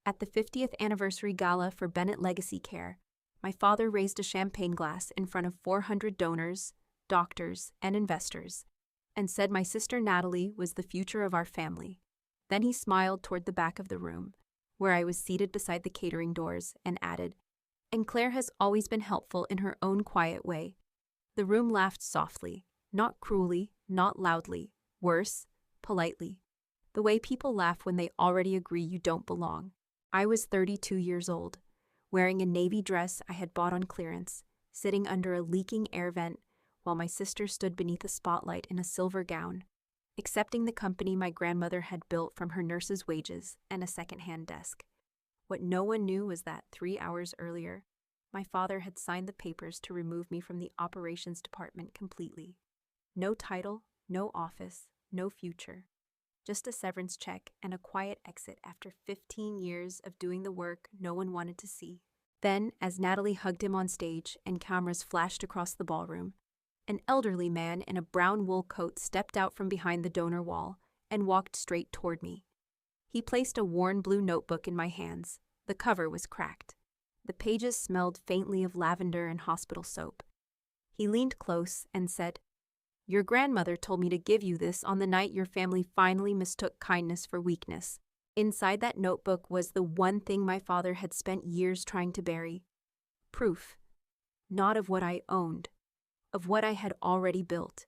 At the 50th anniversary gala for Bennett Legacy Care, my father raised a champagne glass in front of 400 donors, doctors, and investors, and said my sister Natalie was the future of our family. Then he smiled toward the back of the room, where I was seated beside the catering doors, and added, "And Claire has always been helpful in her own quiet way." The room laughed softly, not cruelly, not loudly, worse, politely. The way people laugh when they already agree you don't belong. I was 32 years old, wearing a navy dress I had bought on clearance, sitting under a leaking air vent while my sister stood beneath a spotlight in a silver gown, accepting the company my grandmother had built from her nurse's wages and a second-hand desk. What no one knew was that 3 hours earlier, my father had signed the papers to remove me from the operations department completely. No title, no office, no future. Just a severance check and a quiet exit after 15 years of doing the work no one wanted to see. Then, as Natalie hugged him on stage and cameras flashed across the ballroom, an elderly man in a brown wool coat stepped out from behind the donor wall and walked straight toward me. He placed a worn blue notebook in my hands. The cover was cracked. The pages smelled faintly of lavender and hospital soap. He leaned close and said, "Your grandmother told me to give you this on the night your family finally mistook kindness for weakness." Inside that notebook was the one thing my father had spent years trying to bury. Proof. Not of what I owned, of what I had already built.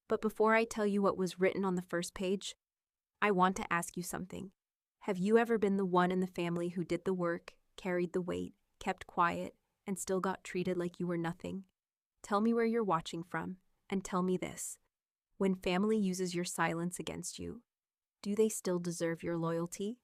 But before I tell you what was written on the first page, I want to ask you something. Have you ever been the one in the family who did the work, carried the weight, kept quiet, and still got treated like you were nothing? Tell me where you're watching from, and tell me this. When family uses your silence against you, do they still deserve your loyalty?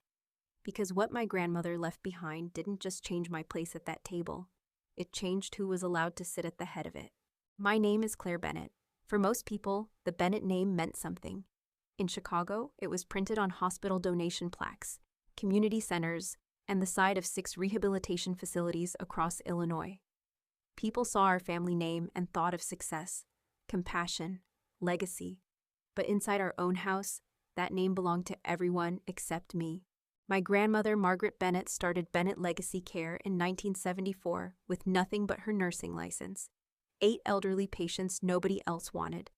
Because what my grandmother left behind didn't just change my place at that table. It changed who was allowed to sit at the head of it. My name is Claire Bennett. For most people, the Bennett name meant something. In Chicago, it was printed on hospital donation plaques, community centers, and the side of 6 rehabilitation facilities across Illinois. People saw our family name and thought of success, compassion, legacy. But inside our own house, that name belonged to everyone except me. My grandmother, Margaret Bennett, started Bennett Legacy Care in 1974 with nothing but her nursing license, 8 elderly patients nobody else wanted,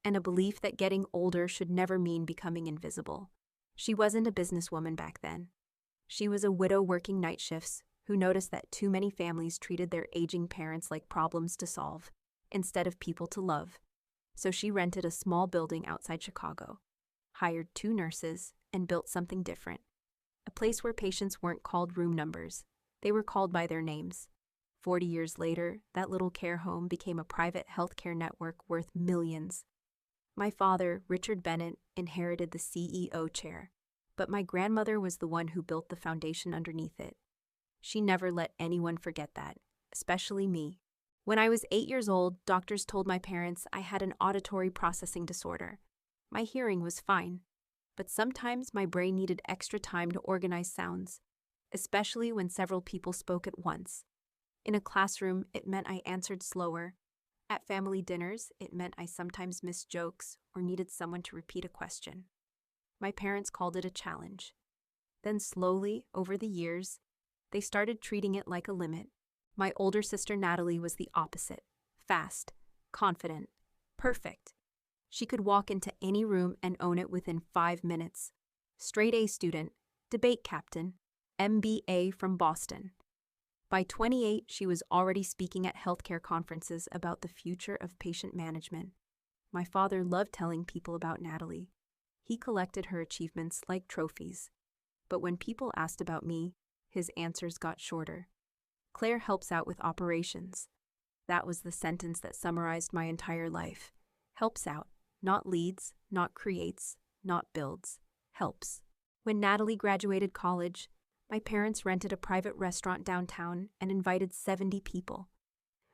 and a belief that getting older should never mean becoming invisible. She wasn't a businesswoman back then. She was a widow working night shifts who noticed that too many families treated their aging parents like problems to solve, instead of people to love. So she rented a small building outside Chicago, hired 2 nurses, and built something different. A place where patients weren't called room numbers. They were called by their names. 40 years later, that little care home became a private healthcare network worth millions. My father, Richard Bennett, inherited the CEO chair, but my grandmother was the one who built the foundation underneath it. She never let anyone forget that, especially me. When I was 8 years old, doctors told my parents I had an auditory processing disorder. My hearing was fine, but sometimes my brain needed extra time to organize sounds, especially when several people spoke at once. In a classroom, it meant I answered slower. At family dinners, it meant I sometimes missed jokes or needed someone to repeat a question. My parents called it a challenge. Then slowly, over the years, they started treating it like a limit. My older sister Natalie was the opposite. Fast, confident, perfect. She could walk into any room and own it within 5 minutes. Straight A student, debate captain, MBA from Boston. By 28, she was already speaking at healthcare conferences about the future of patient management. My father loved telling people about Natalie. He collected her achievements like trophies. But when people asked about me, his answers got shorter. Claire helps out with operations. That was the sentence that summarized my entire life. Helps out. Not leads, not creates, not builds. Helps. When Natalie graduated college, my parents rented a private restaurant downtown and invited 70 people.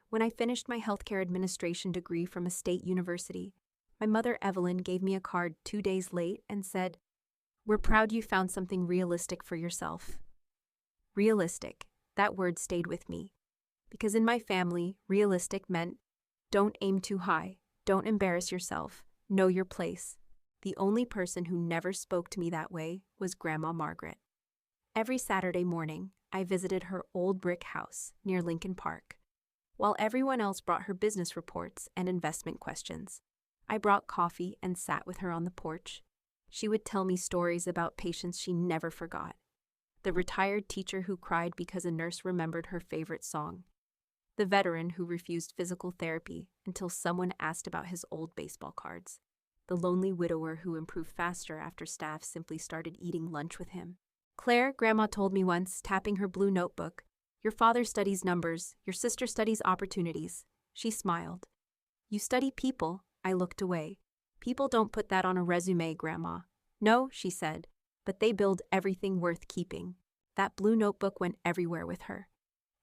When I finished my healthcare administration degree from a state university, my mother Evelyn gave me a card 2 days late and said, "We're proud you found something realistic for yourself." Realistic. That word stayed with me. Because in my family, realistic meant don't aim too high, don't embarrass yourself, know your place. The only person who never spoke to me that way was Grandma Margaret. Every Saturday morning, I visited her old brick house near Lincoln Park. While everyone else brought her business reports and investment questions, I brought coffee and sat with her on the porch. She would tell me stories about patients she never forgot. The retired teacher who cried because a nurse remembered her favorite song. The veteran who refused physical therapy until someone asked about his old baseball cards. The lonely widower who improved faster after staff simply started eating lunch with him. Claire, Grandma told me once, tapping her blue notebook, "Your father studies numbers, your sister studies opportunities." She smiled. "You study people." I looked away. "People don't put that on a resume, Grandma." "No," she said, "but they build everything worth keeping." That blue notebook went everywhere with her.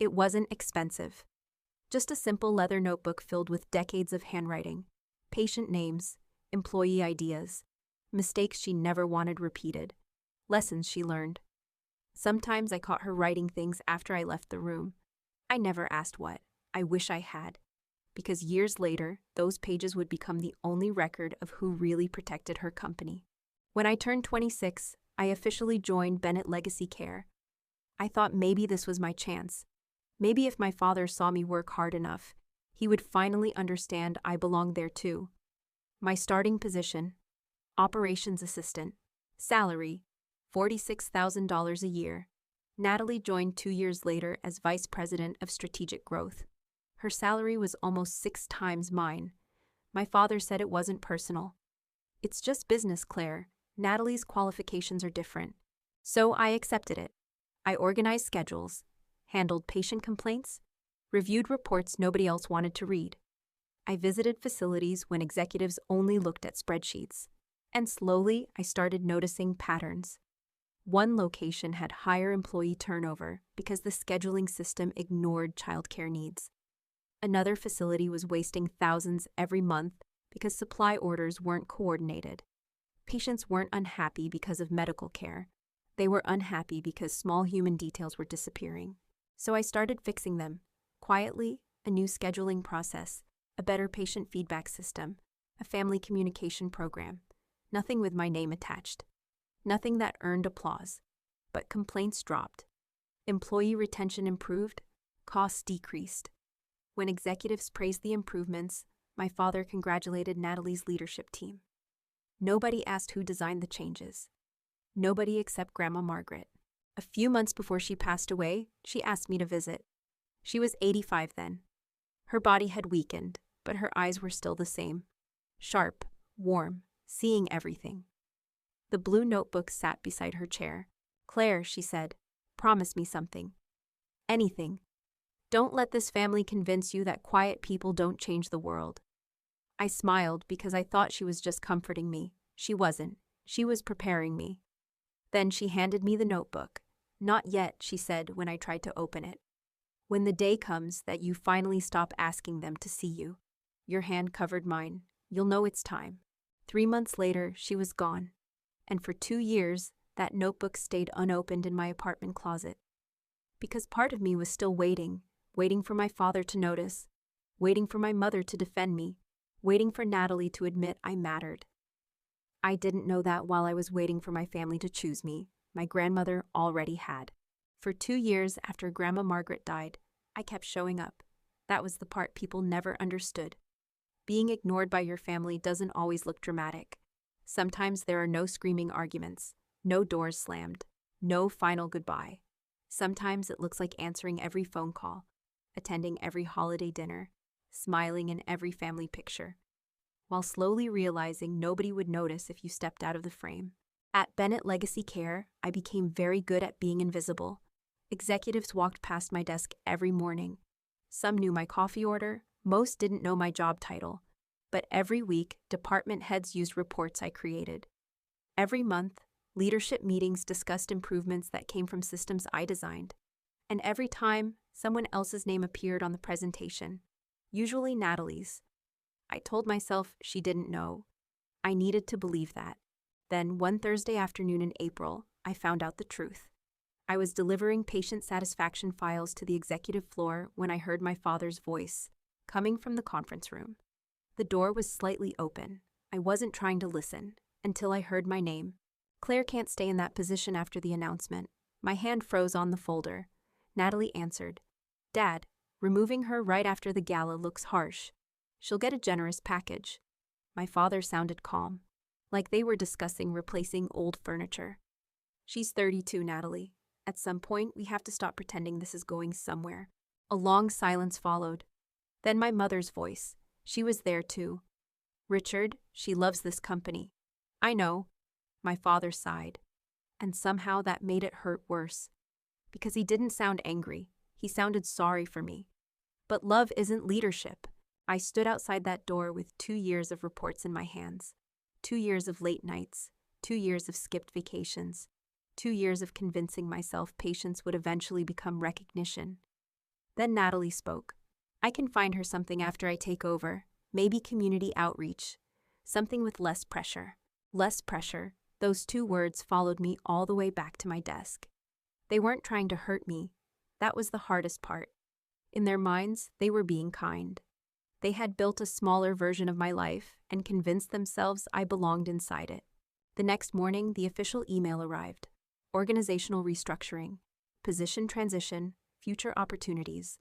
It wasn't expensive. Just a simple leather notebook filled with decades of handwriting, patient names, employee ideas, mistakes she never wanted repeated, lessons she learned. Sometimes I caught her writing things after I left the room. I never asked what. I wish I had. Because years later, those pages would become the only record of who really protected her company. When I turned 26, I officially joined Bennett Legacy Care. I thought maybe this was my chance. Maybe if my father saw me work hard enough, he would finally understand I belonged there too. My starting position: operations assistant. Salary: $46,000 a year. Natalie joined 2 years later as vice president of strategic growth. Her salary was almost 6 times mine. My father said it wasn't personal. "It's just business, Claire. Natalie's qualifications are different." So I accepted it. I organized schedules, handled patient complaints, reviewed reports nobody else wanted to read. I visited facilities when executives only looked at spreadsheets. And slowly, I started noticing patterns. One location had higher employee turnover because the scheduling system ignored childcare needs. Another facility was wasting thousands every month because supply orders weren't coordinated. Patients weren't unhappy because of medical care. They were unhappy because small human details were disappearing. So I started fixing them. Quietly, a new scheduling process, a better patient feedback system, a family communication program. Nothing with my name attached. Nothing that earned applause. But complaints dropped. Employee retention improved. Costs decreased. When executives praised the improvements, my father congratulated Natalie's leadership team. Nobody asked who designed the changes. Nobody except Grandma Margaret. A few months before she passed away, she asked me to visit. She was 85 then. Her body had weakened, but her eyes were still the same. Sharp, warm, seeing everything. The blue notebook sat beside her chair. "Claire," she said, "promise me something. Anything. Don't let this family convince you that quiet people don't change the world." I smiled because I thought she was just comforting me. She wasn't. She was preparing me. Then she handed me the notebook. "Not yet," she said when I tried to open it. "When the day comes that you finally stop asking them to see you." Your hand covered mine. "You'll know it's time." 3 months later, she was gone. And for 2 years, that notebook stayed unopened in my apartment closet. Because part of me was still waiting for my father to notice, waiting for my mother to defend me, waiting for Natalie to admit I mattered. I didn't know that while I was waiting for my family to choose me, my grandmother already had. For 2 years after Grandma Margaret died, I kept showing up. That was the part people never understood. Being ignored by your family doesn't always look dramatic. Sometimes there are no screaming arguments, no doors slammed, no final goodbye. Sometimes it looks like answering every phone call, attending every holiday dinner, smiling in every family picture, while slowly realizing nobody would notice if you stepped out of the frame. At Bennett Legacy Care, I became very good at being invisible. Executives walked past my desk every morning. Some knew my coffee order, most didn't know my job title. But every week, department heads used reports I created. Every month, leadership meetings discussed improvements that came from systems I designed. And every time, someone else's name appeared on the presentation, usually Natalie's. I told myself she didn't know. I needed to believe that. Then, one Thursday afternoon in April, I found out the truth. I was delivering patient satisfaction files to the executive floor when I heard my father's voice, coming from the conference room. The door was slightly open. I wasn't trying to listen, until I heard my name. "Claire can't stay in that position after the announcement. My hand froze on the folder. Natalie answered, "Dad, removing her right after the gala looks harsh. She'll get a generous package." My father sounded calm, like they were discussing replacing old furniture. "She's 32, Natalie. At some point, we have to stop pretending this is going somewhere." A long silence followed. Then my mother's voice. She was there too. "Richard, she loves this company." "I know." My father sighed. And somehow that made it hurt worse. Because he didn't sound angry. He sounded sorry for me. But love isn't leadership. I stood outside that door with 2 years of reports in my hands. 2 years of late nights. 2 years of skipped vacations. 2 years of convincing myself patience would eventually become recognition. Then Natalie spoke. "I can find her something after I take over. Maybe community outreach. Something with less pressure." Less pressure. Those 2 words followed me all the way back to my desk. They weren't trying to hurt me. That was the hardest part. In their minds, they were being kind. They had built a smaller version of my life and convinced themselves I belonged inside it. The next morning, the official email arrived. Organizational restructuring, position transition, future opportunities.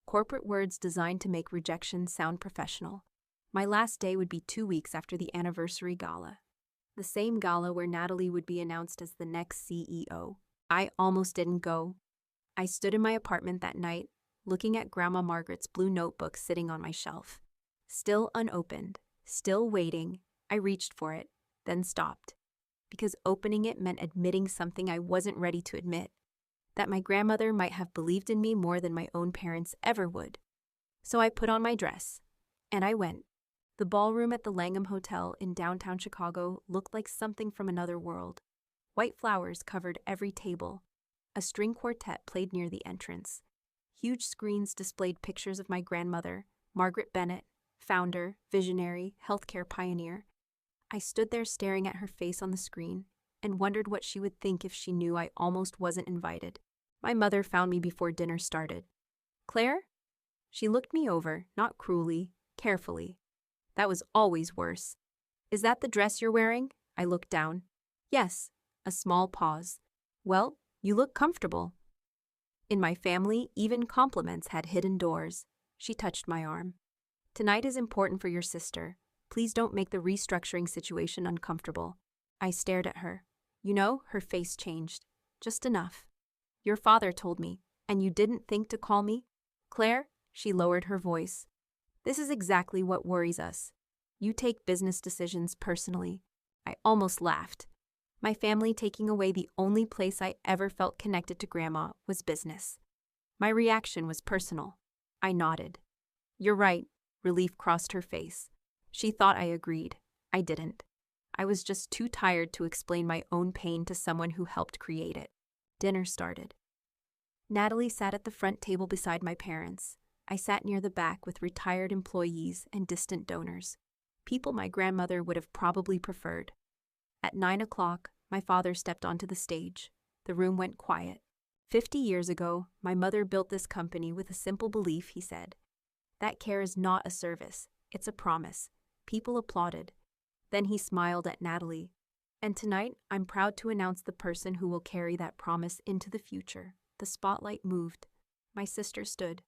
Corporate words designed to make rejection sound professional. My last day would be 2 weeks after the anniversary gala. The same gala where Natalie would be announced as the next CEO. I almost didn't go. I stood in my apartment that night, looking at Grandma Margaret's blue notebook sitting on my shelf. Still unopened, still waiting. I reached for it, then stopped. Because opening it meant admitting something I wasn't ready to admit. That my grandmother might have believed in me more than my own parents ever would. So I put on my dress. And I went. The ballroom at the Langham Hotel in downtown Chicago looked like something from another world. White flowers covered every table. A string quartet played near the entrance. Huge screens displayed pictures of my grandmother, Margaret Bennett, founder, visionary, healthcare pioneer. I stood there staring at her face on the screen and wondered what she would think if she knew I almost wasn't invited. My mother found me before dinner started. "Claire?" She looked me over, not cruelly, carefully. That was always worse. "Is that the dress you're wearing?" I looked down. "Yes." A small pause. "Well, you look comfortable." In my family, even compliments had hidden doors. She touched my arm. "Tonight is important for your sister. Please don't make the restructuring situation uncomfortable." I stared at her. You know, her face changed. Just enough. "Your father told me, and you didn't think to call me?" "Claire," she lowered her voice. "This is exactly what worries us. You take business decisions personally." I almost laughed. My family taking away the only place I ever felt connected to Grandma was business. My reaction was personal. I nodded. "You're right." Relief crossed her face. She thought I agreed. I didn't. I was just too tired to explain my own pain to someone who helped create it. Dinner started. Natalie sat at the front table beside my parents. I sat near the back with retired employees and distant donors. People my grandmother would have probably preferred. At 9 o'clock, my father stepped onto the stage. The room went quiet. 50 years ago, my mother built this company with a simple belief, he said. That care is not a service, it's a promise. People applauded. Then he smiled at Natalie. And tonight, I'm proud to announce the person who will carry that promise into the future. The spotlight moved. My sister stood.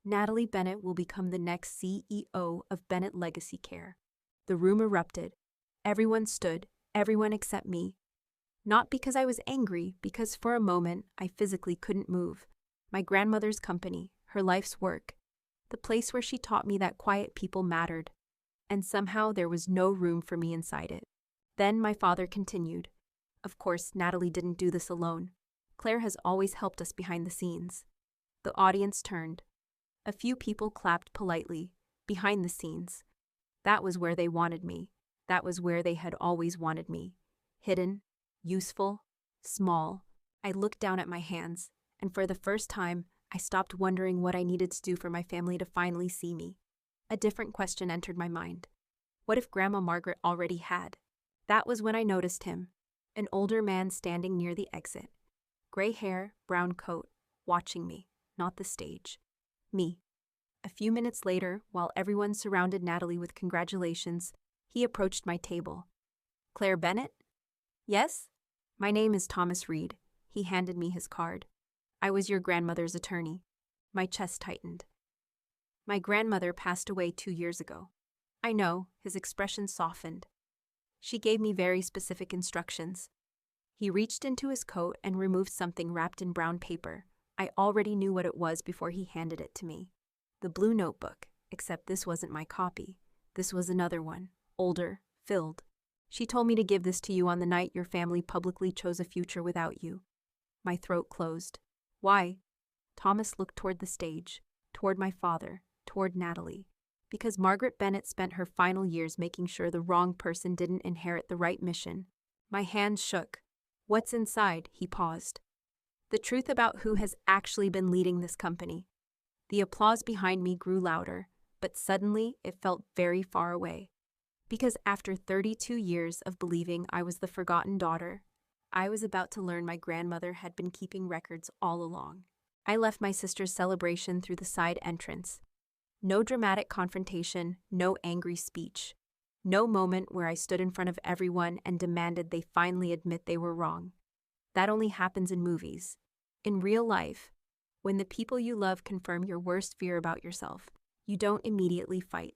Natalie Bennett will become the next CEO of Bennett Legacy Care. The room erupted. Everyone stood, everyone except me. Not because I was angry, because for a moment I physically couldn't move. My grandmother's company, her life's work, the place where she taught me that quiet people mattered. And somehow there was no room for me inside it. Then my father continued. Of course, Natalie didn't do this alone. Claire has always helped us behind the scenes. The audience turned. A few people clapped politely, behind the scenes. That was where they wanted me. That was where they had always wanted me. Hidden, useful, small. I looked down at my hands, and for the first time, I stopped wondering what I needed to do for my family to finally see me. A different question entered my mind. What if Grandma Margaret already had? That was when I noticed him, an older man standing near the exit. Gray hair, brown coat, watching me, not the stage. Me. A few minutes later, while everyone surrounded Natalie with congratulations, he approached my table. Claire Bennett? Yes? My name is Thomas Reed, He handed me his card. I was your grandmother's attorney. My chest tightened. My grandmother passed away 2 years ago. I know, his expression softened. She gave me very specific instructions. He reached into his coat and removed something wrapped in brown paper. I already knew what it was before he handed it to me. The blue notebook, except this wasn't my copy. This was another one, older, filled. She told me to give this to you on the night your family publicly chose a future without you. My throat closed. Why? Thomas looked toward the stage, toward my father, toward Natalie. Because Margaret Bennett spent her final years making sure the wrong person didn't inherit the right mission. My hands shook. What's inside? He paused. The truth about who has actually been leading this company. The applause behind me grew louder, but suddenly it felt very far away. Because after 32 years of believing I was the forgotten daughter, I was about to learn my grandmother had been keeping records all along. I left my sister's celebration through the side entrance. No dramatic confrontation, no angry speech. No moment where I stood in front of everyone and demanded they finally admit they were wrong. That only happens in movies. In real life, when the people you love confirm your worst fear about yourself, you don't immediately fight.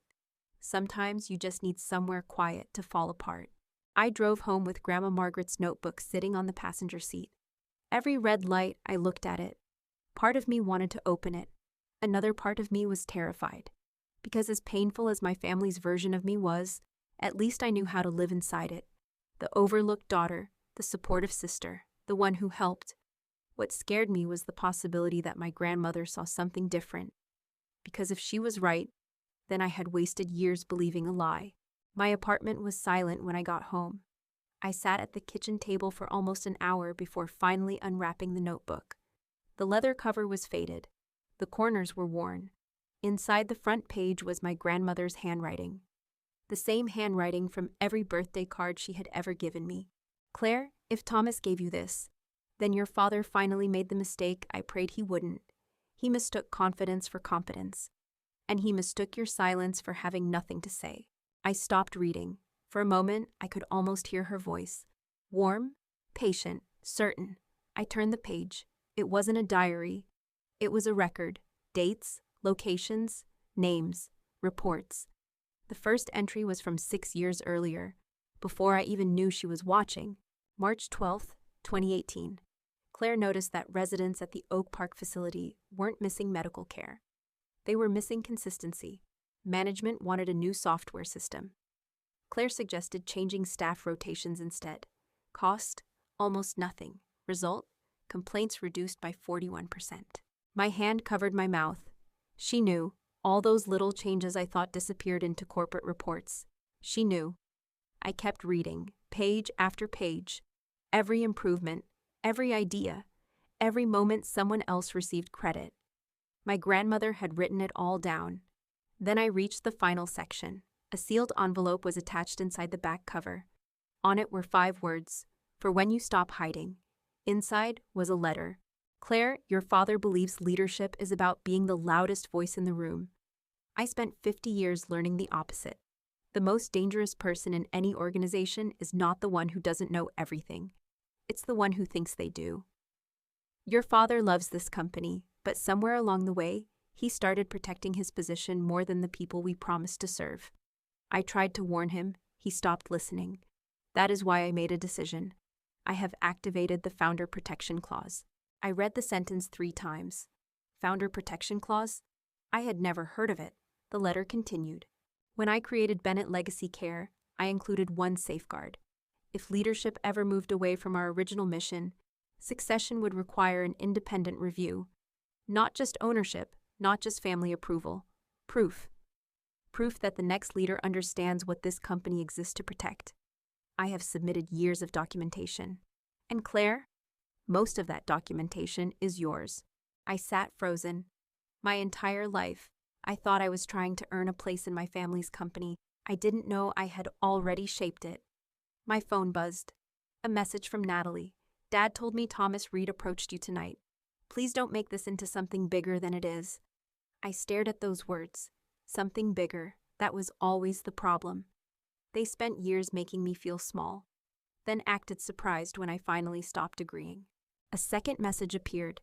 Sometimes you just need somewhere quiet to fall apart. I drove home with Grandma Margaret's notebook sitting on the passenger seat. Every red light, I looked at it. Part of me wanted to open it. Another part of me was terrified. Because as painful as my family's version of me was, at least I knew how to live inside it. The overlooked daughter, the supportive sister, the one who helped. What scared me was the possibility that my grandmother saw something different. Because if she was right, then I had wasted years believing a lie. My apartment was silent when I got home. I sat at the kitchen table for almost an hour before finally unwrapping the notebook. The leather cover was faded. The corners were worn. Inside the front page was my grandmother's handwriting. The same handwriting from every birthday card she had ever given me. Claire, if Thomas gave you this, then your father finally made the mistake I prayed he wouldn't. He mistook confidence for competence. And he mistook your silence for having nothing to say. I stopped reading. For a moment, I could almost hear her voice. Warm, patient, certain. I turned the page. It wasn't a diary. It was a record. Dates, locations, names, reports. The first entry was from 6 years earlier, before I even knew she was watching. March 12th, 2018. Claire noticed that residents at the Oak Park facility weren't missing medical care. They were missing consistency. Management wanted a new software system. Claire suggested changing staff rotations instead. Cost? Almost nothing. Result? Complaints reduced by 41%. My hand covered my mouth. She knew. All those little changes I thought disappeared into corporate reports. She knew. I kept reading, page after page. Every improvement, every idea, every moment someone else received credit. My grandmother had written it all down. Then I reached the final section. A sealed envelope was attached inside the back cover. On it were 5 words, "For when you stop hiding." Inside was a letter. Claire, your father believes leadership is about being the loudest voice in the room. I spent 50 years learning the opposite. The most dangerous person in any organization is not the one who doesn't know everything. It's the one who thinks they do. Your father loves this company, but somewhere along the way, he started protecting his position more than the people we promised to serve. I tried to warn him. He stopped listening. That is why I made a decision. I have activated the Founder Protection Clause. I read the sentence 3 times. Founder Protection Clause? I had never heard of it. The letter continued. When I created Bennett Legacy Care, I included one safeguard. If leadership ever moved away from our original mission, succession would require an independent review. Not just ownership, not just family approval. Proof. Proof that the next leader understands what this company exists to protect. I have submitted years of documentation. And Claire, most of that documentation is yours. I sat frozen. My entire life, I thought I was trying to earn a place in my family's company. I didn't know I had already shaped it. My phone buzzed. A message from Natalie. Dad told me Thomas Reed approached you tonight. Please don't make this into something bigger than it is. I stared at those words. Something bigger. That was always the problem. They spent years making me feel small, then acted surprised when I finally stopped agreeing. A second message appeared.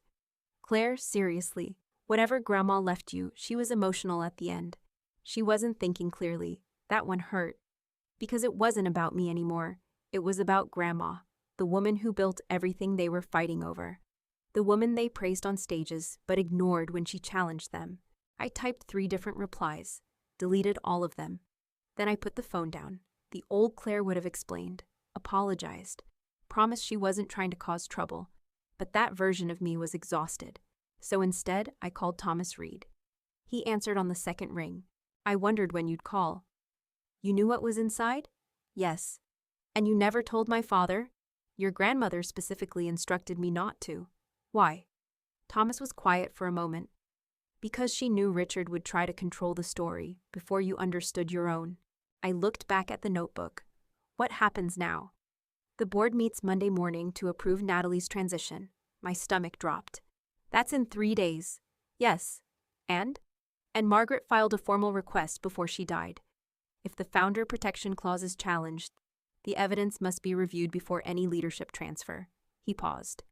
Claire, seriously, whatever Grandma left you, she was emotional at the end. She wasn't thinking clearly. That one hurt. Because it wasn't about me anymore. It was about Grandma, the woman who built everything they were fighting over. The woman they praised on stages but ignored when she challenged them. I typed 3 different replies, deleted all of them. Then I put the phone down. The old Claire would have explained, apologized, promised she wasn't trying to cause trouble. But that version of me was exhausted. So instead, I called Thomas Reed. He answered on the second ring. I wondered when you'd call. You knew what was inside? Yes. And you never told my father? Your grandmother specifically instructed me not to. Why? Thomas was quiet for a moment. Because she knew Richard would try to control the story before you understood your own. I looked back at the notebook. What happens now? The board meets Monday morning to approve Natalie's transition. My stomach dropped. That's in 3 days. Yes. And Margaret filed a formal request before she died. If the founder protection clause is challenged, the evidence must be reviewed before any leadership transfer. He paused.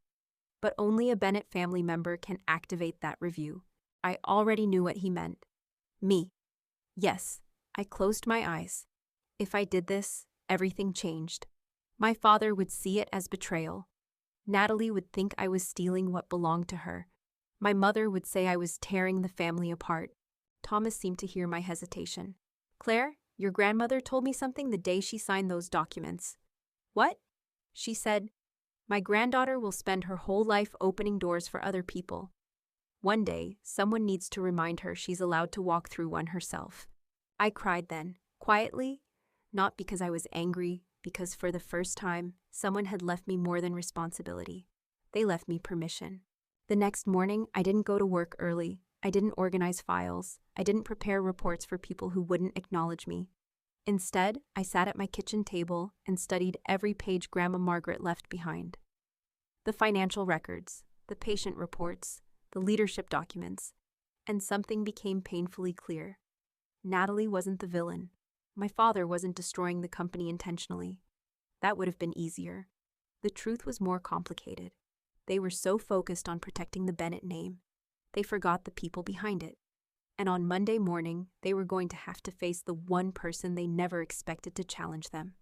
But only a Bennett family member can activate that review. I already knew what he meant. Me. Yes. I closed my eyes. If I did this, everything changed. My father would see it as betrayal. Natalie would think I was stealing what belonged to her. My mother would say I was tearing the family apart. Thomas seemed to hear my hesitation. Claire, your grandmother told me something the day she signed those documents. What? She said, my granddaughter will spend her whole life opening doors for other people. One day, someone needs to remind her she's allowed to walk through one herself. I cried then, quietly, not because I was angry, because for the first time, someone had left me more than responsibility. They left me permission. The next morning, I didn't go to work early. I didn't organize files. I didn't prepare reports for people who wouldn't acknowledge me. Instead, I sat at my kitchen table and studied every page Grandma Margaret left behind. The financial records, the patient reports, the leadership documents, and something became painfully clear. Natalie wasn't the villain. My father wasn't destroying the company intentionally. That would have been easier. The truth was more complicated. They were so focused on protecting the Bennett name, they forgot the people behind it. And on Monday morning, they were going to have to face the one person they never expected to challenge them.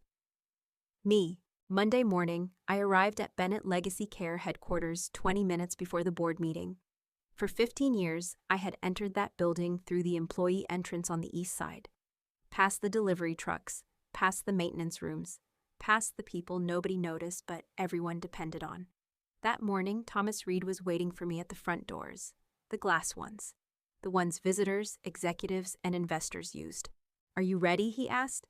Me. Monday morning, I arrived at Bennett Legacy Care headquarters 20 minutes before the board meeting. For 15 years, I had entered that building through the employee entrance on the east side. Past the delivery trucks, past the maintenance rooms, past the people nobody noticed but everyone depended on. That morning, Thomas Reed was waiting for me at the front doors, the glass ones, the ones visitors, executives, and investors used. Are you ready? He asked.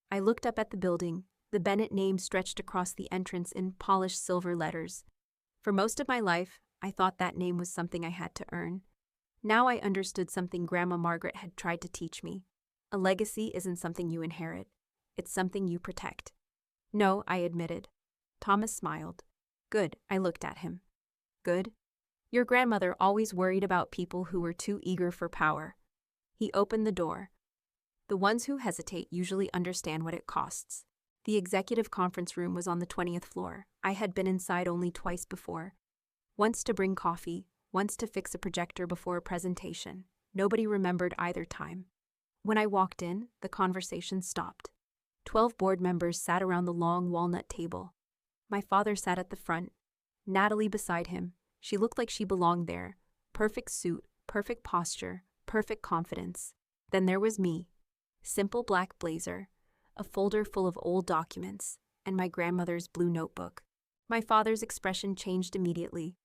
I looked up at the building. The Bennett name stretched across the entrance in polished silver letters. For most of my life, I thought that name was something I had to earn. Now I understood something Grandma Margaret had tried to teach me. A legacy isn't something you inherit. It's something you protect. No, I admitted. Thomas smiled. Good, I looked at him. Good? Your grandmother always worried about people who were too eager for power. He opened the door. The ones who hesitate usually understand what it costs. The executive conference room was on the 20th floor. I had been inside only twice before. Once to bring coffee, once to fix a projector before a presentation. Nobody remembered either time. When I walked in, the conversation stopped. 12 board members sat around the long walnut table. My father sat at the front, Natalie beside him. She looked like she belonged there. Perfect suit, perfect posture, perfect confidence. Then there was me. Simple black blazer, a folder full of old documents, and my grandmother's blue notebook. My father's expression changed immediately.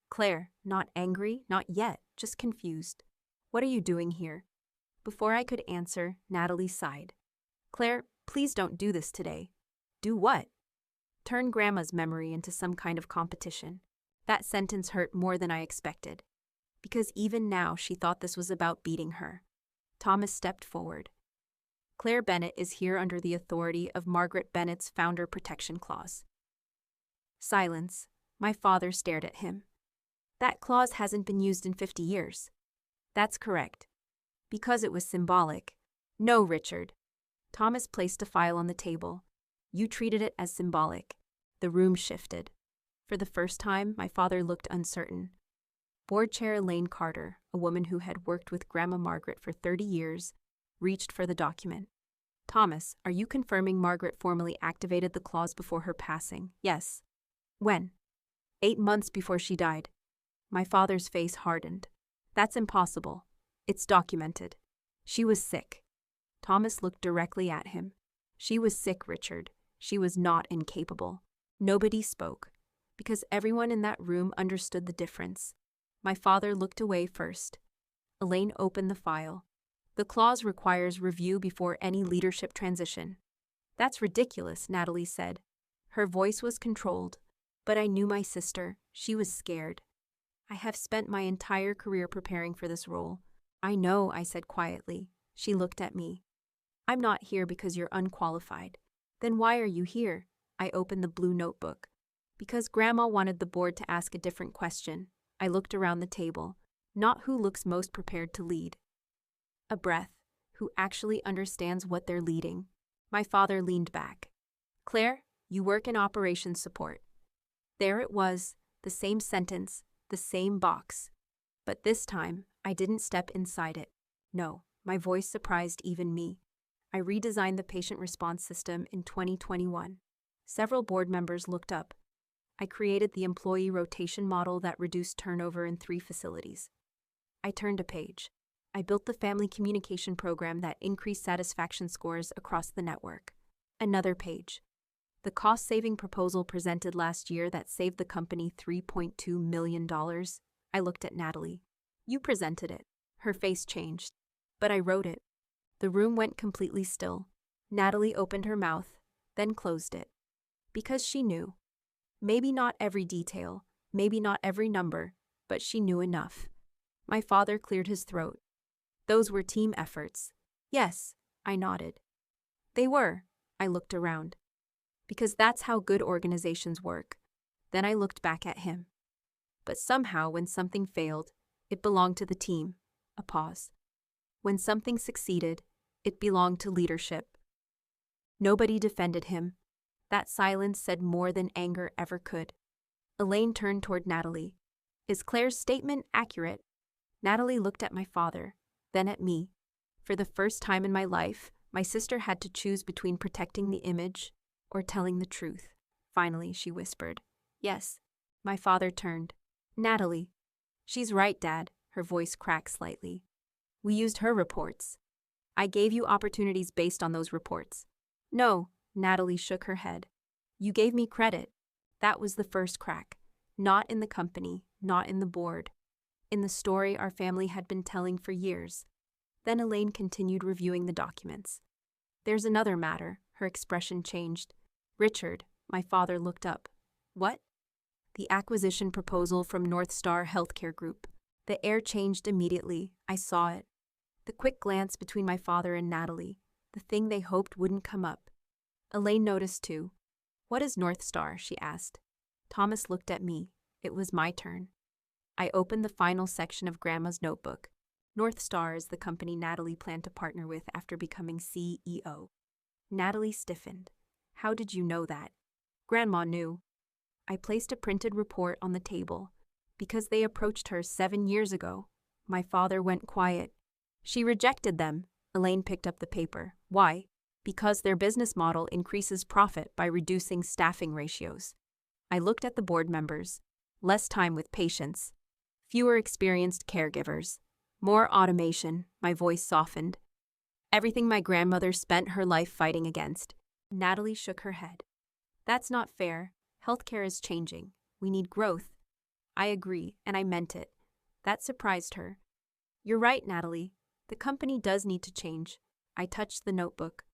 Claire, not angry, not yet, just confused. What are you doing here? Before I could answer, Natalie sighed. Claire, please don't do this today. Do what? Turn Grandma's memory into some kind of competition. That sentence hurt more than I expected. Because even now she thought this was about beating her. Thomas stepped forward. Claire Bennett is here under the authority of Margaret Bennett's Founder Protection Clause. Silence. My father stared at him. That clause hasn't been used in 50 years. That's correct. Because it was symbolic. No, Richard. Thomas placed a file on the table. You treated it as symbolic. The room shifted. For the first time, my father looked uncertain. Board Chair Elaine Carter, a woman who had worked with Grandma Margaret for 30 years, reached for the document. Thomas, are you confirming Margaret formally activated the clause before her passing? Yes. When? 8 months before she died. My father's face hardened. That's impossible. It's documented. She was sick. Thomas looked directly at him. She was sick, Richard. She was not incapable. Nobody spoke, because everyone in that room understood the difference. My father looked away first. Elaine opened the file. The clause requires review before any leadership transition. That's ridiculous, Natalie said. Her voice was controlled, but I knew my sister. She was scared. I have spent my entire career preparing for this role. I know, I said quietly. She looked at me. I'm not here because you're unqualified. Then why are you here? I opened the blue notebook. Because Grandma wanted the board to ask a different question. I looked around the table. Not who looks most prepared to lead. A breath. Who actually understands what they're leading. My father leaned back. Claire, you work in operations support. There it was, the same sentence, the same box. But this time, I didn't step inside it. No, my voice surprised even me. I redesigned the patient response system in 2021. Several board members looked up. I created the employee rotation model that reduced turnover in 3 facilities. I turned a page. I built the family communication program that increased satisfaction scores across the network. Another page. The cost-saving proposal presented last year that saved the company $3.2 million. I looked at Natalie. You presented it. Her face changed. But I wrote it. The room went completely still. Natalie opened her mouth, then closed it. Because she knew. Maybe not every detail, maybe not every number, but she knew enough. My father cleared his throat. Those were team efforts. Yes, I nodded. They were. I looked around. Because that's how good organizations work. Then I looked back at him. But somehow when something failed, it belonged to the team. A pause. When something succeeded, it belonged to leadership. Nobody defended him. That silence said more than anger ever could. Elaine turned toward Natalie. Is Claire's statement accurate? Natalie looked at my father, then at me. For the first time in my life, my sister had to choose between protecting the image or telling the truth. Finally, she whispered. Yes. My father turned. Natalie. She's right, Dad. Her voice cracked slightly. We used her reports. I gave you opportunities based on those reports. No, Natalie shook her head. You gave me credit. That was the first crack. Not in the company, not in the board. In the story our family had been telling for years. Then Elaine continued reviewing the documents. There's another matter. Her expression changed. Richard, my father looked up. What? The acquisition proposal from North Star Healthcare Group. The air changed immediately. I saw it. The quick glance between my father and Natalie. The thing they hoped wouldn't come up. Elaine noticed too. What is North Star? She asked. Thomas looked at me. It was my turn. I opened the final section of Grandma's notebook. North Star is the company Natalie planned to partner with after becoming CEO. Natalie stiffened. How did you know that? Grandma knew. I placed a printed report on the table. Because they approached her 7 years ago. My father went quiet. She rejected them. Elaine picked up the paper. Why? Because their business model increases profit by reducing staffing ratios. I looked at the board members. Less time with patients. Fewer experienced caregivers. More automation. My voice softened. Everything my grandmother spent her life fighting against. Natalie shook her head. That's not fair. Healthcare is changing. We need growth. I agree, and I meant it. That surprised her. You're right, Natalie. The company does need to change. I touched the notebook.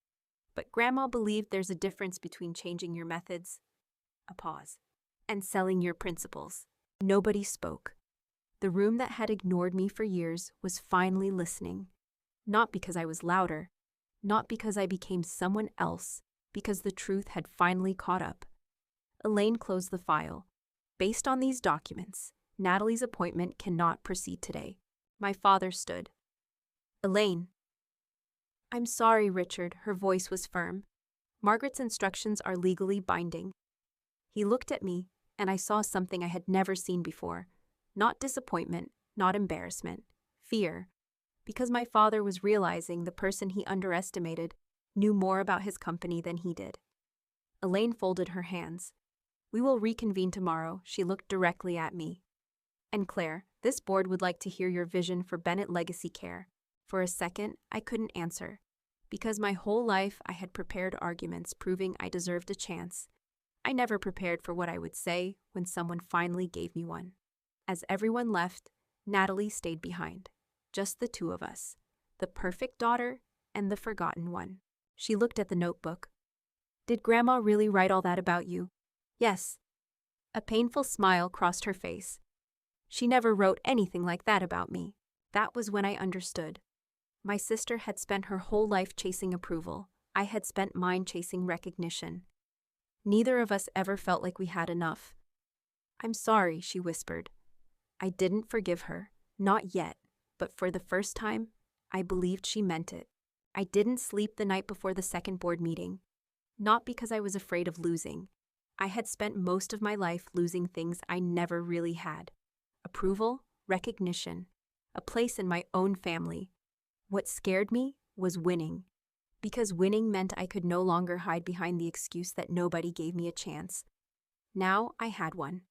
But Grandma believed there's a difference between changing your methods, a pause, and selling your principles. Nobody spoke. The room that had ignored me for years was finally listening. Not because I was louder, not because I became someone else, because the truth had finally caught up. Elaine closed the file. Based on these documents, Natalie's appointment cannot proceed today. My father stood. Elaine. I'm sorry, Richard. Her voice was firm. Margaret's instructions are legally binding. He looked at me, and I saw something I had never seen before. Not disappointment, not embarrassment, fear. Because my father was realizing the person he underestimated knew more about his company than he did. Elaine folded her hands. "We will reconvene tomorrow," she looked directly at me. "And Claire, this board would like to hear your vision for Bennett Legacy Care." For a second, I couldn't answer. Because my whole life I had prepared arguments proving I deserved a chance. I never prepared for what I would say when someone finally gave me one. As everyone left, Natalie stayed behind. Just the two of us. The perfect daughter and the forgotten one. She looked at the notebook. "Did Grandma really write all that about you?" "Yes." A painful smile crossed her face. "She never wrote anything like that about me." That was when I understood. My sister had spent her whole life chasing approval. I had spent mine chasing recognition. Neither of us ever felt like we had enough. "I'm sorry," she whispered. I didn't forgive her. Not yet. But for the first time, I believed she meant it. I didn't sleep the night before the second board meeting. Not because I was afraid of losing. I had spent most of my life losing things I never really had. Approval, recognition, a place in my own family. What scared me was winning. Because winning meant I could no longer hide behind the excuse that nobody gave me a chance. Now I had one.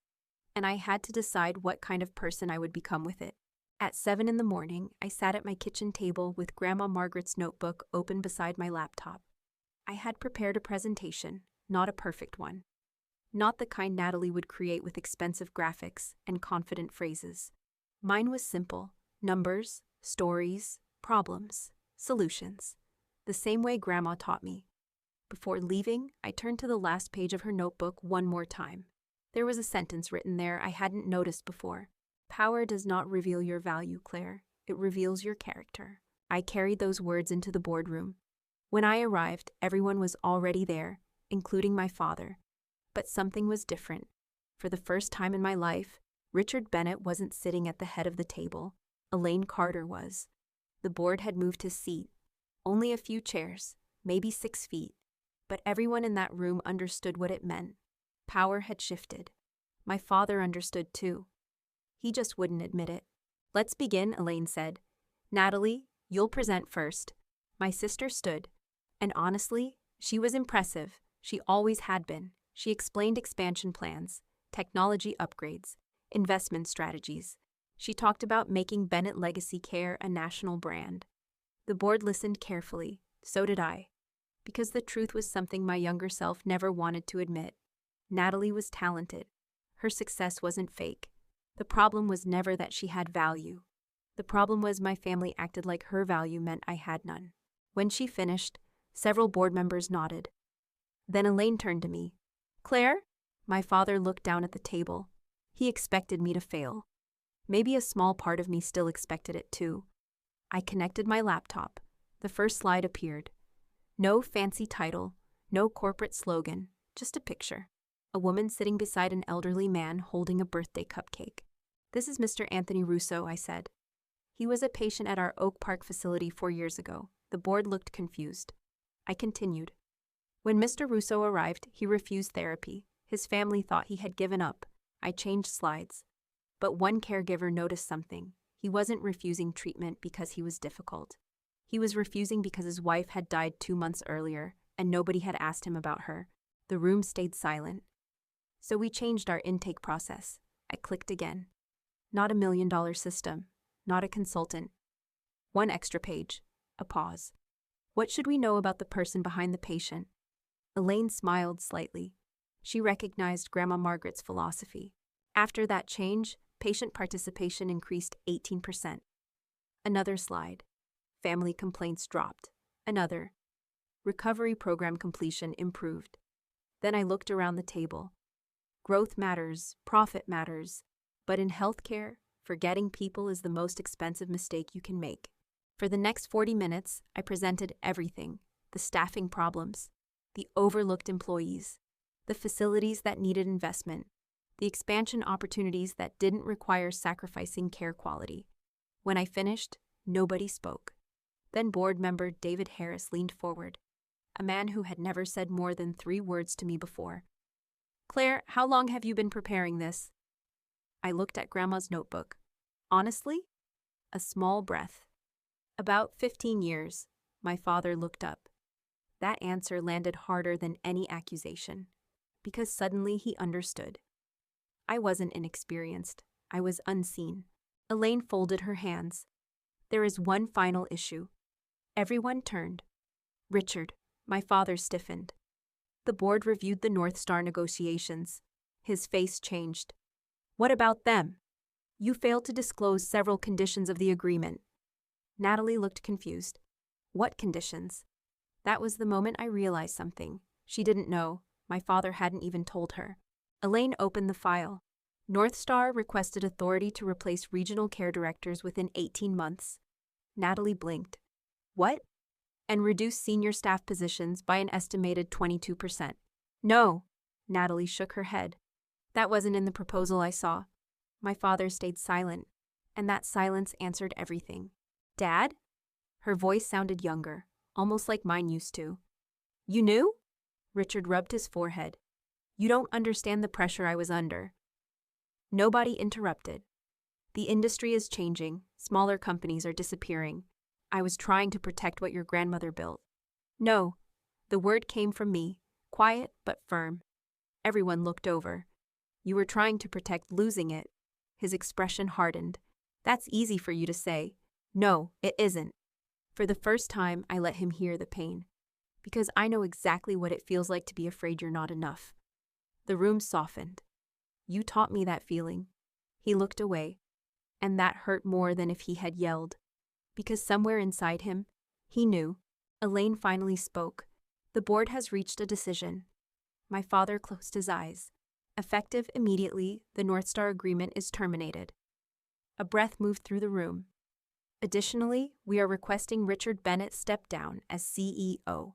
And I had to decide what kind of person I would become with it. At 7 in the morning, I sat at my kitchen table with Grandma Margaret's notebook open beside my laptop. I had prepared a presentation, not a perfect one. Not the kind Natalie would create with expensive graphics and confident phrases. Mine was simple: numbers, stories, problems, solutions. The same way Grandma taught me. Before leaving, I turned to the last page of her notebook one more time. There was a sentence written there I hadn't noticed before. "Power does not reveal your value, Claire. It reveals your character." I carried those words into the boardroom. When I arrived, everyone was already there, including my father. But something was different. For the first time in my life, Richard Bennett wasn't sitting at the head of the table. Elaine Carter was. The board had moved his seat. Only a few chairs, maybe 6 feet. But everyone in that room understood what it meant. Power had shifted. My father understood too. He just wouldn't admit it. "Let's begin," Elaine said. "Natalie, you'll present first." My sister stood. And honestly, she was impressive. She always had been. She explained expansion plans, technology upgrades, investment strategies. She talked about making Bennett Legacy Care a national brand. The board listened carefully. So did I. Because the truth was something my younger self never wanted to admit. Natalie was talented. Her success wasn't fake. The problem was never that she had value. The problem was my family acted like her value meant I had none. When she finished, several board members nodded. Then Elaine turned to me. "Claire?" My father looked down at the table. He expected me to fail. Maybe a small part of me still expected it too. I connected my laptop. The first slide appeared. No fancy title, no corporate slogan, just a picture. A woman sitting beside an elderly man holding a birthday cupcake. "This is Mr. Anthony Russo," I said. "He was a patient at our Oak Park facility 4 years ago." The board looked confused. I continued. "When Mr. Russo arrived, he refused therapy. His family thought he had given up." I changed slides. But one caregiver noticed something. He wasn't refusing treatment because he was difficult. He was refusing because his wife had died 2 months earlier, and nobody had asked him about her. The room stayed silent. So we changed our intake process. I clicked again. Not a $1 million system. Not a consultant. 1 extra page. A pause. "What should we know about the person behind the patient?" Elaine smiled slightly. She recognized Grandma Margaret's philosophy. After that change, patient participation increased 18%. Another slide. Family complaints dropped. Another. Recovery program completion improved. Then I looked around the table. Growth matters, profit matters, but in healthcare, forgetting people is the most expensive mistake you can make. For the next 40 minutes, I presented everything: the staffing problems, the overlooked employees, the facilities that needed investment, the expansion opportunities that didn't require sacrificing care quality. When I finished, nobody spoke. Then board member David Harris leaned forward, a man who had never said more than 3 words to me before. Claire, how long have you been preparing this? I looked at Grandma's notebook. Honestly? A small breath. About 15 years. My father looked up. That answer landed harder than any accusation, because suddenly he understood. I wasn't inexperienced. I was unseen. Elaine folded her hands. There is one final issue. Everyone turned. Richard, my father, stiffened. The board reviewed the North Star negotiations. His face changed. What about them? You failed to disclose several conditions of the agreement. Natalie looked confused. What conditions? That was the moment I realized something. She didn't know. My father hadn't even told her. Elaine opened the file. North Star requested authority to replace regional care directors within 18 months. Natalie blinked. What? And reduce senior staff positions by an estimated 22%. No, Natalie shook her head. That wasn't in the proposal I saw. My father stayed silent, and that silence answered everything. Dad? Her voice sounded younger, almost like mine used to. You knew? Richard rubbed his forehead. You don't understand the pressure I was under. Nobody interrupted. The industry is changing. Smaller companies are disappearing. I was trying to protect what your grandmother built. No, the word came from me, quiet but firm. Everyone looked over. You were trying to protect losing it. His expression hardened. That's easy for you to say. No, it isn't. For the first time, I let him hear the pain. Because I know exactly what it feels like to be afraid you're not enough. The room softened. You taught me that feeling. He looked away. And that hurt more than if he had yelled. Because somewhere inside him, he knew. Elaine finally spoke. The board has reached a decision. My father closed his eyes. Effective immediately, the North Star agreement is terminated. A breath moved through the room. Additionally, we are requesting Richard Bennett step down as CEO.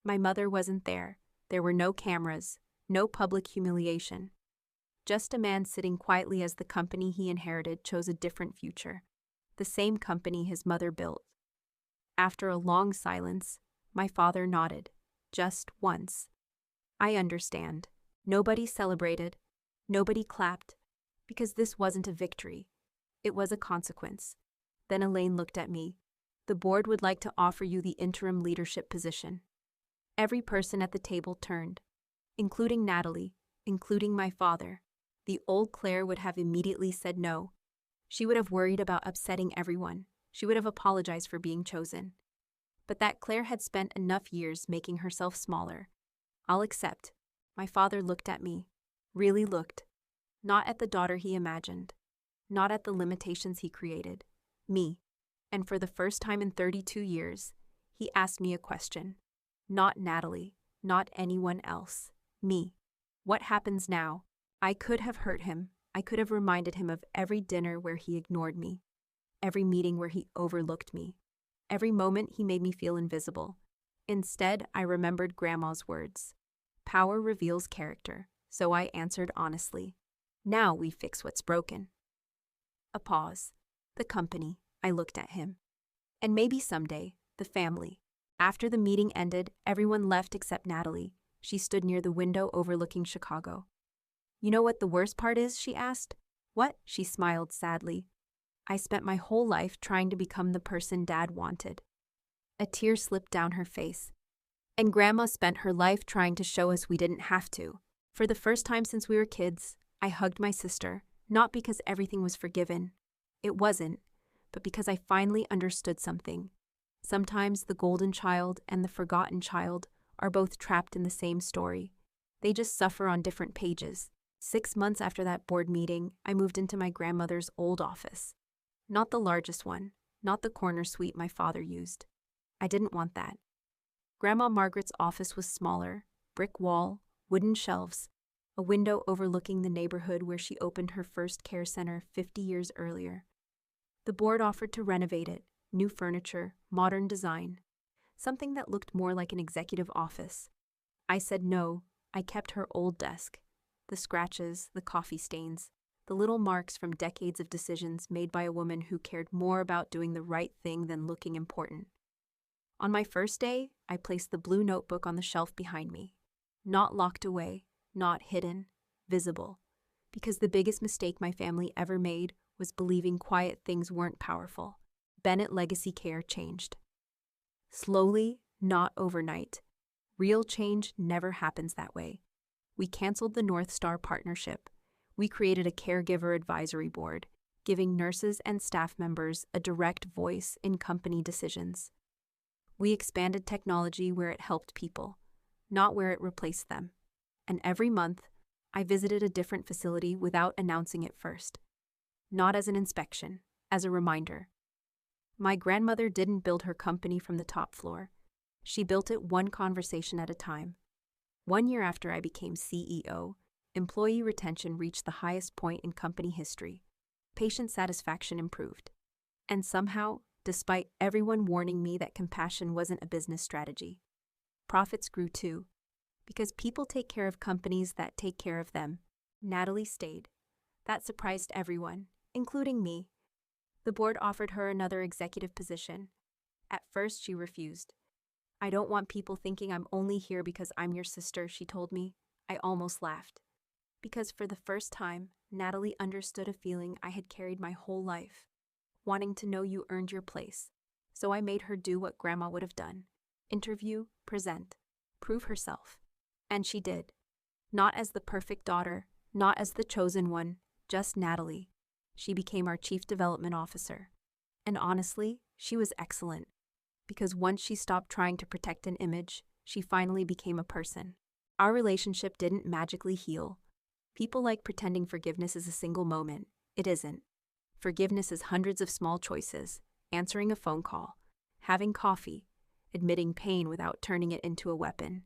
My mother wasn't there. There were no cameras, no public humiliation. Just a man sitting quietly as the company he inherited chose a different future. The same company his mother built. After a long silence, my father nodded. Just once. I understand. Nobody celebrated. Nobody clapped. Because this wasn't a victory. It was a consequence. Then Elaine looked at me. The board would like to offer you the interim leadership position. Every person at the table turned, including Natalie, including my father. The old Claire would have immediately said no. She would have worried about upsetting everyone. She would have apologized for being chosen. But that Claire had spent enough years making herself smaller. I'll accept. My father looked at me. Really looked. Not at the daughter he imagined. Not at the limitations he created. Me. And for the first time in 32 years, he asked me a question. Not Natalie. Not anyone else. Me. What happens now? I could have hurt him. I could have reminded him of every dinner where he ignored me. Every meeting where he overlooked me. Every moment he made me feel invisible. Instead, I remembered Grandma's words. Power reveals character, so I answered honestly. Now we fix what's broken. A pause. The company. I looked at him. And maybe someday, the family. After the meeting ended, everyone left except Natalie. She stood near the window overlooking Chicago. You know what the worst part is? She asked. What? She smiled sadly. I spent my whole life trying to become the person Dad wanted. A tear slipped down her face. And Grandma spent her life trying to show us we didn't have to. For the first time since we were kids, I hugged my sister, not because everything was forgiven. It wasn't, but because I finally understood something. Sometimes the golden child and the forgotten child are both trapped in the same story. They just suffer on different pages. 6 months after that board meeting, I moved into my grandmother's old office. Not the largest one, not the corner suite my father used. I didn't want that. Grandma Margaret's office was smaller, brick wall, wooden shelves, a window overlooking the neighborhood where she opened her first care center 50 years earlier. The board offered to renovate it, new furniture, modern design, something that looked more like an executive office. I said no. I kept her old desk. The scratches, the coffee stains, the little marks from decades of decisions made by a woman who cared more about doing the right thing than looking important. On my first day, I placed the blue notebook on the shelf behind me. Not locked away, not hidden, visible. Because the biggest mistake my family ever made was believing quiet things weren't powerful. Bennett Legacy Care changed. Slowly, not overnight. Real change never happens that way. We canceled the North Star partnership. We created a caregiver advisory board, giving nurses and staff members a direct voice in company decisions. We expanded technology where it helped people, not where it replaced them. And every month, I visited a different facility without announcing it first. Not as an inspection, as a reminder. My grandmother didn't build her company from the top floor. She built it one conversation at a time. 1 year after I became CEO, employee retention reached the highest point in company history. Patient satisfaction improved. And somehow, despite everyone warning me that compassion wasn't a business strategy, profits grew too. Because people take care of companies that take care of them. Natalie stayed. That surprised everyone, including me. The board offered her another executive position. At first, she refused. "I don't want people thinking I'm only here because I'm your sister," she told me. I almost laughed. Because for the first time, Natalie understood a feeling I had carried my whole life. Wanting to know you earned your place. So I made her do what Grandma would have done. Interview, present, prove herself. And she did. Not as the perfect daughter, not as the chosen one, just Natalie. She became our Chief Development Officer. And honestly, she was excellent. Because once she stopped trying to protect an image, she finally became a person. Our relationship didn't magically heal. People like pretending forgiveness is a single moment. It isn't. Forgiveness is hundreds of small choices, answering a phone call, having coffee, admitting pain without turning it into a weapon.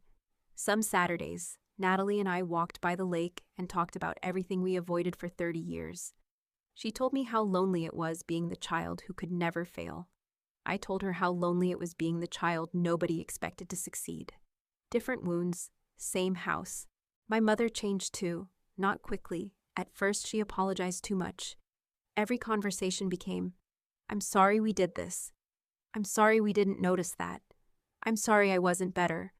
Some Saturdays, Natalie and I walked by the lake and talked about everything we avoided for 30 years. She told me how lonely it was being the child who could never fail. I told her how lonely it was being the child nobody expected to succeed. Different wounds, same house. My mother changed too, not quickly. At first, she apologized too much. Every conversation became, "I'm sorry we did this. I'm sorry we didn't notice that. I'm sorry I wasn't better."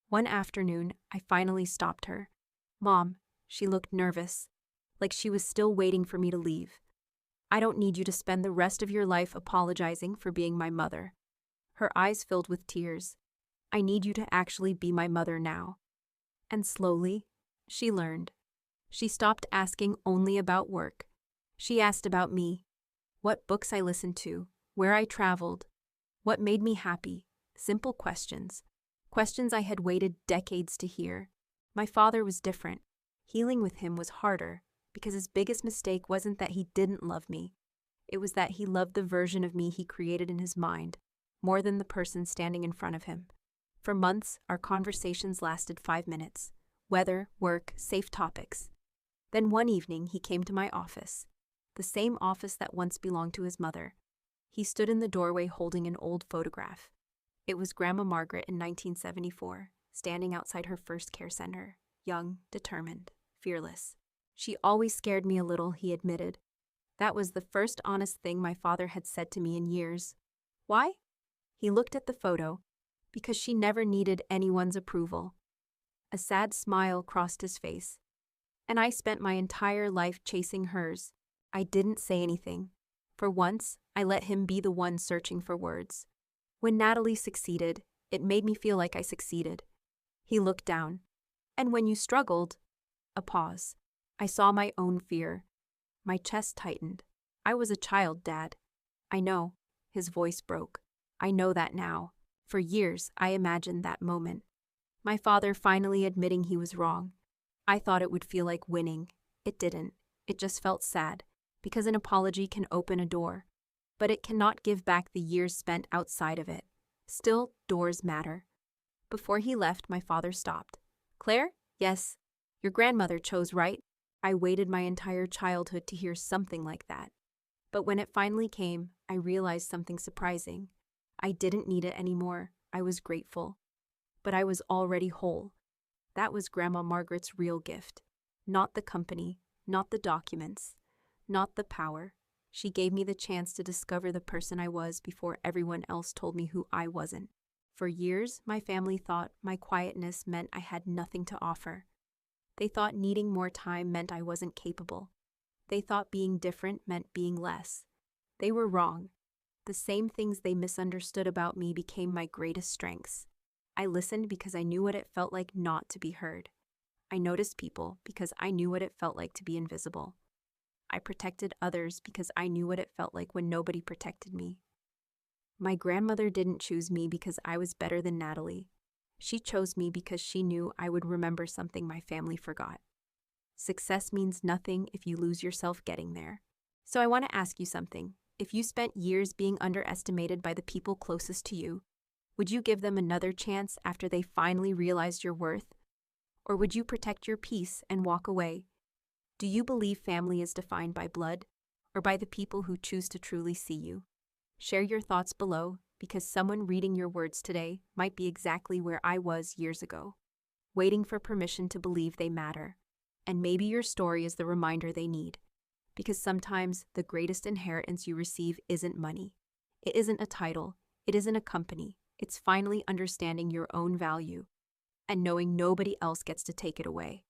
One afternoon, I finally stopped her. "Mom," she looked nervous, like she was still waiting for me to leave. "I don't need you to spend the rest of your life apologizing for being my mother." Her eyes filled with tears. "I need you to actually be my mother now." And slowly, she learned. She stopped asking only about work. She asked about me, what books I listened to, where I traveled, what made me happy. Simple questions. Questions I had waited decades to hear. My father was different. Healing with him was harder, because his biggest mistake wasn't that he didn't love me. It was that he loved the version of me he created in his mind, more than the person standing in front of him. For months, our conversations lasted 5 minutes. Weather, work, safe topics. Then one evening, he came to my office, the same office that once belonged to his mother. He stood in the doorway holding an old photograph. It was Grandma Margaret in 1974, standing outside her first care center, young, determined, fearless. "She always scared me a little," he admitted. That was the first honest thing my father had said to me in years. Why? He looked at the photo. Because she never needed anyone's approval. A sad smile crossed his face. And I spent my entire life chasing hers. I didn't say anything. For once, I let him be the one searching for words. When Natalie succeeded, it made me feel like I succeeded. He looked down. "And when you struggled?" A pause. I saw my own fear. My chest tightened. "I was a child, Dad." "I know." His voice broke. "I know that now. For years, I imagined that moment. My father finally admitting he was wrong. I thought it would feel like winning. It didn't. It just felt sad, because an apology can open a door, but it cannot give back the years spent outside of it. Still, doors matter. Before he left, my father stopped. "Claire? Yes. Your grandmother chose right." I waited my entire childhood to hear something like that. But when it finally came, I realized something surprising. I didn't need it anymore. I was grateful. But I was already whole. That was Grandma Margaret's real gift. Not the company, not the documents, not the power. She gave me the chance to discover the person I was before everyone else told me who I wasn't. For years, my family thought my quietness meant I had nothing to offer. They thought needing more time meant I wasn't capable. They thought being different meant being less. They were wrong. The same things they misunderstood about me became my greatest strengths. I listened because I knew what it felt like not to be heard. I noticed people because I knew what it felt like to be invisible. I protected others because I knew what it felt like when nobody protected me. My grandmother didn't choose me because I was better than Natalie. She chose me because she knew I would remember something my family forgot. Success means nothing if you lose yourself getting there. So I want to ask you something. If you spent years being underestimated by the people closest to you, would you give them another chance after they finally realized your worth? Or would you protect your peace and walk away? Do you believe family is defined by blood, or by the people who choose to truly see you? Share your thoughts below, because someone reading your words today might be exactly where I was years ago, waiting for permission to believe they matter. And maybe your story is the reminder they need, because sometimes the greatest inheritance you receive isn't money. It isn't a title. It isn't a company. It's finally understanding your own value and knowing nobody else gets to take it away.